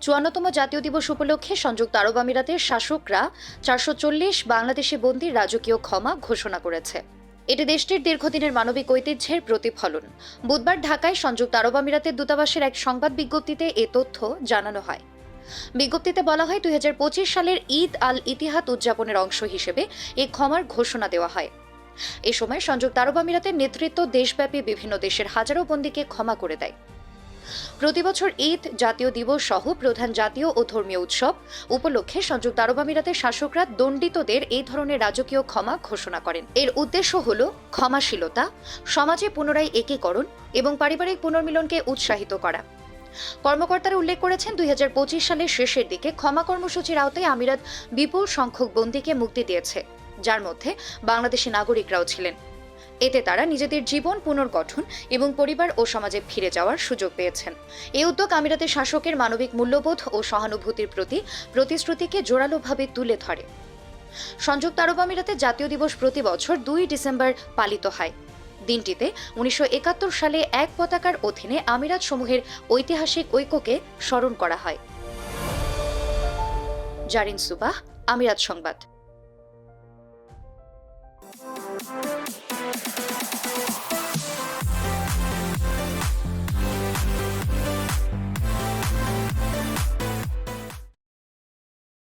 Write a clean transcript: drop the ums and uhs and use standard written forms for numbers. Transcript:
৫৪তম জাতীয় দিবস উপলক্ষে সংযুক্ত আরব আমিরাতের শাসকরা ৪৪০ বাংলাদেশি বন্দীর রাজকীয় ক্ষমা ঘোষণা করেছে। এটি দেশটির দীর্ঘদিনের মানবিক ঐতিহ্যের প্রতিফলন। বুধবার ঢাকায় সংযুক্ত আরব আমিরাতের দূতাবাসের এক সংবাদ বিজ্ঞপ্তিতে এ তথ্য জানানো হয়। বিজ্ঞপ্তিতে বলা হয়, ২০২৫ সালের ঈদ আল ইতিহাদ উদযাপনের অংশ হিসেবে এই ক্ষমার ঘোষণা দেওয়া হয়। এ সময় সংযুক্ত আরব আমিরাতের নেতৃত্ব দেশব্যাপী বিভিন্ন দেশের হাজারো বন্দীকে ক্ষমা করে দেয়। প্রতিবছর ঈদ, জাতীয় দিবস সহ প্রধান জাতীয় ও ধর্মীয় উৎসব উপলক্ষে সংযুক্ত আরব আমিরাতের শাসকরা দণ্ডিতদের এই ধরনের রাজকীয় ক্ষমা ঘোষণা করেন। এর উদ্দেশ্য হল ক্ষমাশীলতা, সমাজে পুনরায় একীকরণ এবং পারিবারিক পুনর্মিলনকে উৎসাহিত করা। কর্মকর্তারা উল্লেখ করেছেন, ২০২৫ সালের শেষের দিকে ক্ষমা কর্মসূচির আওতায় আমিরাত বিপুল সংখ্যক বন্দীকে মুক্তি দিয়েছে, যার মধ্যে বাংলাদেশি নাগরিকরাও ছিলেন। এতে তারা নিজেদের জীবন পুনর্গঠন এবং পরিবার ও সমাজে ফিরে যাওয়ার সুযোগ পেয়েছেন। এই উদ্যোগ আমিরাতের শাসকের মানবিক মূল্যবোধ ও সহানুভূতির প্রতি প্রতিশ্রুতিকে জোরালোভাবে তুলে ধরে। সংযুক্ত আরব আমিরাতে জাতীয় দিবস প্রতি বছর ২ ডিসেম্বর পালিত হয়। দিনটিতে ১৯৭১ সালে এক পতাকার অধীনে আমিরাত সমূহের ঐতিহাসিক ঐক্যকে স্মরণ করা হয়। জারিন সুবাহ, আমিরাত সংবাদ।